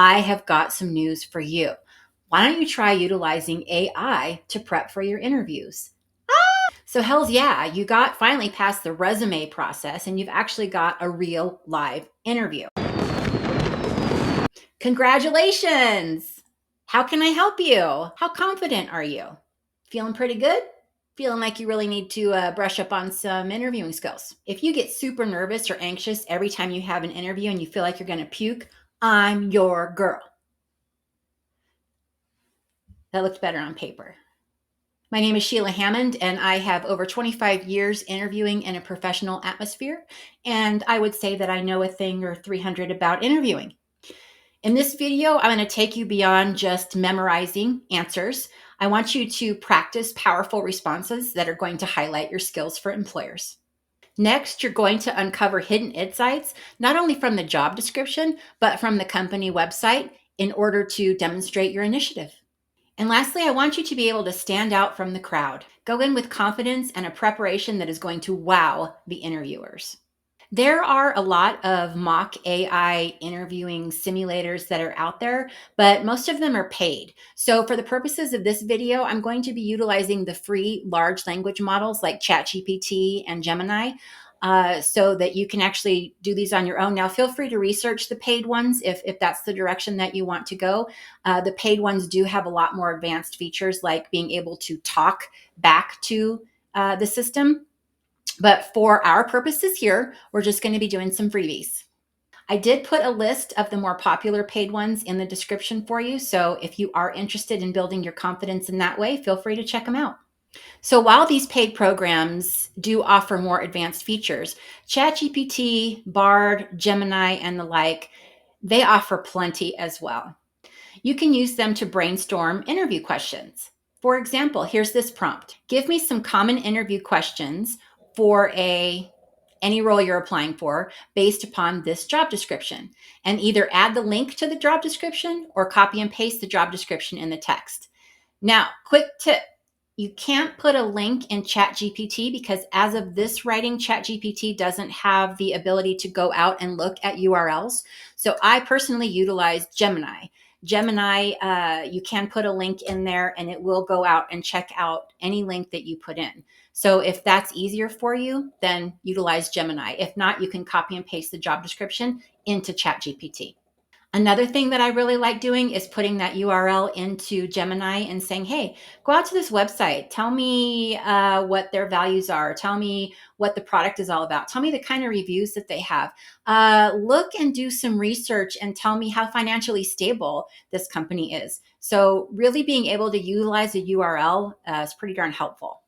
I have got some news for you. Why don't you try utilizing AI to prep for your interviews? So hells yeah, you got finally past the resume process and you've actually got a real live interview. Congratulations! How can I help you? How confident are you? Feeling pretty good? Feeling like you really need to brush up on some interviewing skills. If you get super nervous or anxious every time you have an interview and you feel like you're going to puke, I'm your girl. That looked better on paper. My name is Sheila Hammond, and I have over 25 years interviewing in a professional atmosphere. And I would say that I know a thing or 300 about interviewing. In this video, I'm going to take you beyond just memorizing answers. I want you to practice powerful responses that are going to highlight your skills for employers. Next, you're going to uncover hidden insights, not only from the job description, but from the company website in order to demonstrate your initiative. And lastly, I want you to be able to stand out from the crowd. Go in with confidence and a preparation that is going to wow the interviewers. There are a lot of mock AI interviewing simulators that are out there, but most of them are paid. So for the purposes of this video, I'm going to be utilizing the free large language models like ChatGPT and Gemini, so that you can actually do these on your own. Now, feel free to research the paid ones if that's the direction that you want to go. The paid ones do have a lot more advanced features like being able to talk back to the system. But for our purposes here, we're just going to be doing some freebies. I did put a list of the more popular paid ones in the description for you. So if you are interested in building your confidence in that way, feel free to check them out. So while these paid programs do offer more advanced features, ChatGPT, Bard, Gemini, and the like, they offer plenty as well. You can use them to brainstorm interview questions. For example, here's this prompt. Give me some common interview questions for any role you're applying for based upon this job description, and either add the link to the job description or copy and paste the job description in the text. Now, quick tip. You can't put a link in ChatGPT because as of this writing, ChatGPT doesn't have the ability to go out and look at URLs. So I personally utilize Gemini. Gemini, you can put a link in there and it will go out and check out any link that you put in. So if that's easier for you, then utilize Gemini. If not, you can copy and paste the job description into ChatGPT. Another thing that I really like doing is putting that URL into Gemini and saying, hey, go out to this website. Tell me what their values are. Tell me what the product is all about. Tell me the kind of reviews that they have. Look and do some research and tell me how financially stable this company is. So really being able to utilize a URL is pretty darn helpful.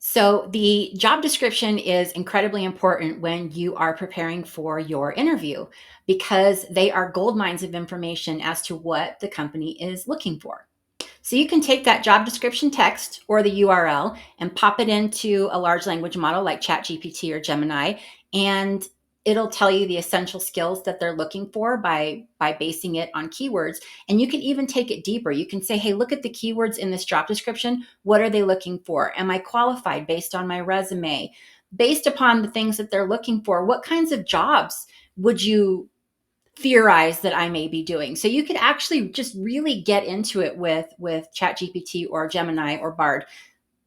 So the job description is incredibly important when you are preparing for your interview because they are gold mines of information as to what the company is looking for. So you can take that job description text or the URL and pop it into a large language model like ChatGPT or Gemini, and it'll tell you the essential skills that they're looking for by basing it on keywords. And you can even take it deeper. You can say, hey, look at the keywords in this job description. What are they looking for? Am I qualified based on my resume? Based upon the things that they're looking for, what kinds of jobs would you theorize that I may be doing? So you could actually just really get into it with ChatGPT or Gemini or Bard.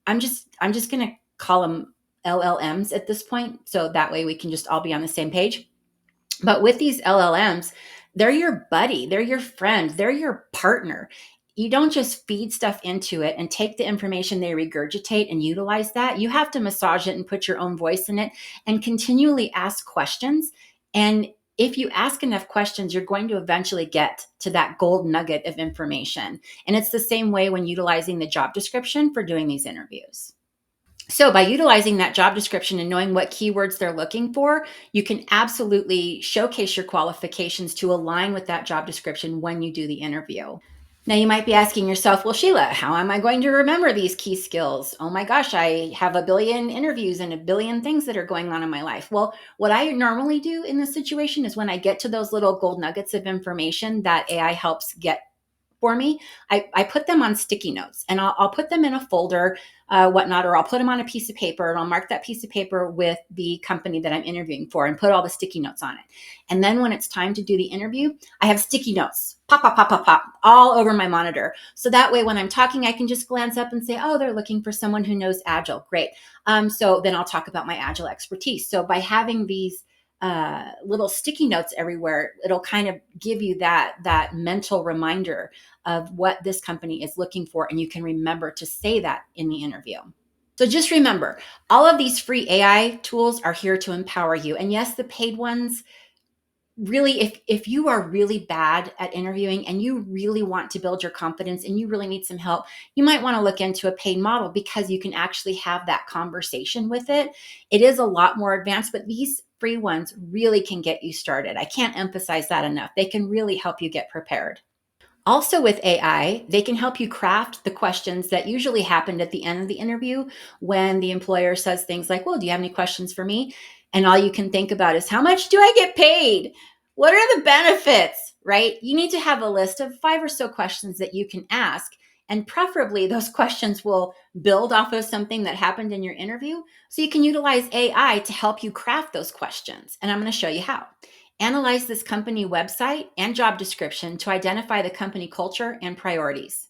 I'm just going to call them LLMs at this point, so that way we can just all be on the same page. But with these LLMs, they're your buddy, they're your friend, they're your partner. You don't just feed stuff into it and take the information they regurgitate and utilize that. You have to massage it and put your own voice in it and continually ask questions. And if you ask enough questions, you're going to eventually get to that gold nugget of information. And it's the same way when utilizing the job description for doing these interviews. So by utilizing that job description and knowing what keywords they're looking for, you can absolutely showcase your qualifications to align with that job description when you do the interview. Now you might be asking yourself, well, Sheila, how am I going to remember these key skills? Oh my gosh, I have a billion interviews and a billion things that are going on in my life. Well, what I normally do in this situation is when I get to those little gold nuggets of information that AI helps get for me, I put them on sticky notes, and I'll put them in a folder, whatnot, or I'll put them on a piece of paper, and I'll mark that piece of paper with the company that I'm interviewing for and put all the sticky notes on it. And then when it's time to do the interview, I have sticky notes, pop, pop, pop, pop, pop, all over my monitor. So that way, when I'm talking, I can just glance up and say, oh, they're looking for someone who knows Agile. Great. So then I'll talk about my Agile expertise. So by having these little sticky notes everywhere, it'll kind of give you that mental reminder of what this company is looking for, and you can remember to say that in the interview. So just remember, all of these free AI tools are here to empower you. And yes, the paid ones, really, if you are really bad at interviewing and you really want to build your confidence and you really need some help, you might want to look into a paid model, because you can actually have that conversation with it. It is a lot more advanced, but these free ones really can get you started. I can't emphasize that enough. They can really help you get prepared. Also, with AI, they can help you craft the questions that usually happened at the end of the interview, when the employer says things like, well, do you have any questions for me? And all you can think about is, how much do I get paid? What are the benefits, right? You need to have a list of 5 or so questions that you can ask. And preferably, those questions will build off of something that happened in your interview. So you can utilize AI to help you craft those questions. And I'm going to show you how. Analyze this company website and job description to identify the company culture and priorities.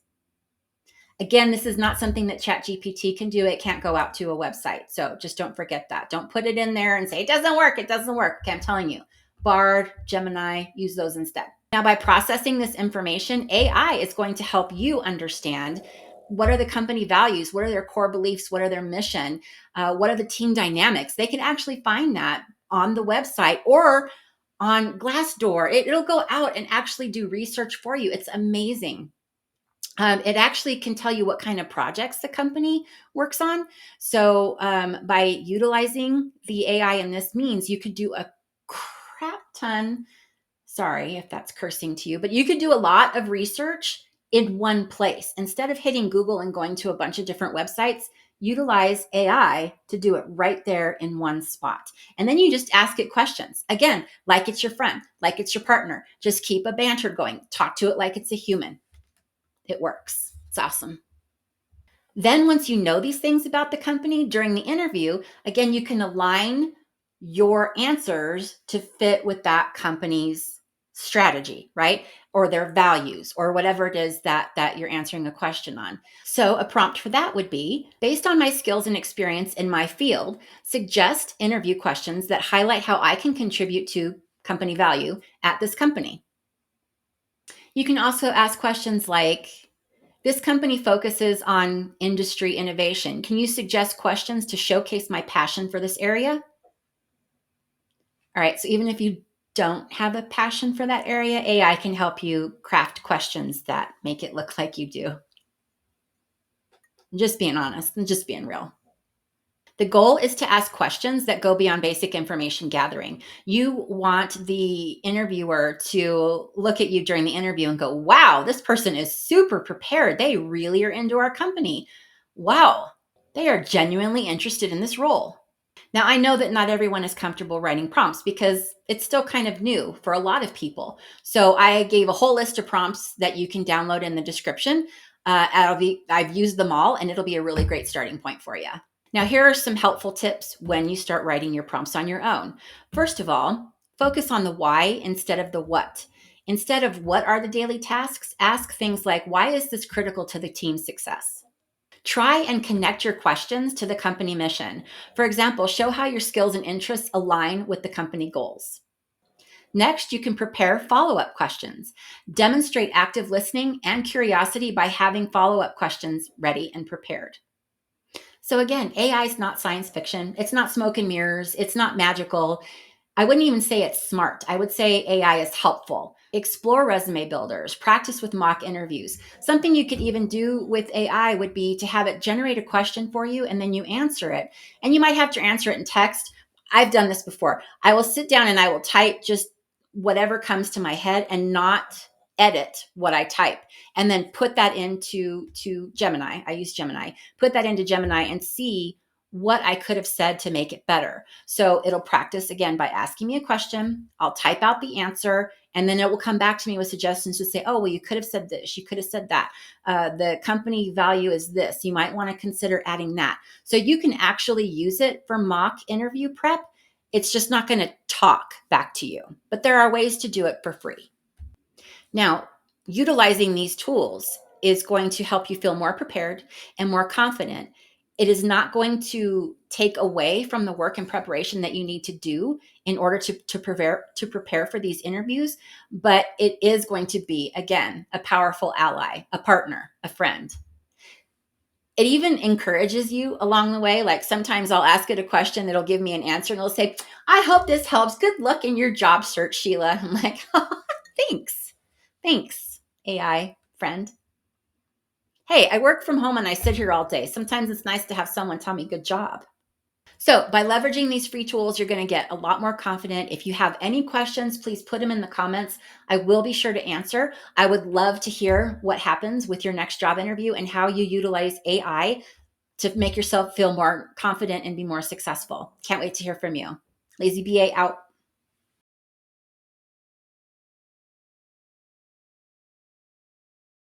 Again, this is not something that ChatGPT can do. It can't go out to a website. So just don't forget that. Don't put it in there and say, it doesn't work. It doesn't work. Okay, I'm telling you. Bard, Gemini, use those instead. Now, by processing this information, AI is going to help you understand, what are the company values? What are their core beliefs? What are their mission? What are the team dynamics? They can actually find that on the website or on Glassdoor. It'll go out and actually do research for you. It's amazing. It actually can tell you what kind of projects the company works on. So by utilizing the AI in this means, you could do a crap ton. Sorry if that's cursing to you, but you could do a lot of research in one place. Instead of hitting Google and going to a bunch of different websites, utilize AI to do it right there in one spot. And then you just ask it questions. Again, like it's your friend, like it's your partner. Just keep a banter going. Talk to it like it's a human. It works. It's awesome. Then, once you know these things about the company during the interview, again, you can align your answers to fit with that company's strategy, right? Or their values, or whatever it is that you're answering a question on. So a prompt for that would be, based on my skills and experience in my field, suggest interview questions that highlight how I can contribute to company value at this company. You can also ask questions like, this company focuses on industry innovation. Can you suggest questions to showcase my passion for this area? All right, so even if you don't have a passion for that area, AI can help you craft questions that make it look like you do. Just being honest and just being real. The goal is to ask questions that go beyond basic information gathering. You want the interviewer to look at you during the interview and go, wow, this person is super prepared. They really are into our company. Wow, they are genuinely interested in this role. Now, I know that not everyone is comfortable writing prompts because it's still kind of new for a lot of people. So I gave a whole list of prompts that you can download in the description. I've used them all, and it'll be a really great starting point for you. Now, here are some helpful tips when you start writing your prompts on your own. First of all, focus on the why instead of the what. Instead of what are the daily tasks, ask things like, why is this critical to the team's success? Try and connect your questions to the company mission. For example, show how your skills and interests align with the company goals. Next, you can prepare follow-up questions. Demonstrate active listening and curiosity by having follow-up questions ready and prepared. So again, AI is not science fiction. It's not smoke and mirrors. It's not magical. I wouldn't even say it's smart. I would say AI is helpful. Explore resume builders, practice with mock interviews. Something you could even do with AI would be to have it generate a question for you, and then you answer it. And you might have to answer it in text. I've done this before. I will sit down and I will type just whatever comes to my head and not edit what I type, and then put that into Gemini. I use Gemini. Put that into Gemini and see what I could have said to make it better. So it'll practice again by asking me a question. I'll type out the answer, and then it will come back to me with suggestions to say, oh, well, you could have said this, you could have said that. The company value is this. You might want to consider adding that. So you can actually use it for mock interview prep. It's just not going to talk back to you, but there are ways to do it for free. Now, utilizing these tools is going to help you feel more prepared and more confident. It is not going to take away from the work and preparation that you need to do in order to prepare for these interviews, but it is going to be, again, a powerful ally, a partner, a friend. It even encourages you along the way. Like sometimes I'll ask it a question, it'll give me an answer, and it'll say, I hope this helps. Good luck in your job search, Sheila. I'm like, oh, thanks. Thanks, AI friend. Hey, I work from home and I sit here all day. Sometimes it's nice to have someone tell me good job. So, by leveraging these free tools, you're going to get a lot more confident. If you have any questions, please put them in the comments. I will be sure to answer. I would love to hear what happens with your next job interview and how you utilize AI to make yourself feel more confident and be more successful. Can't wait to hear from you. Lazy BA out.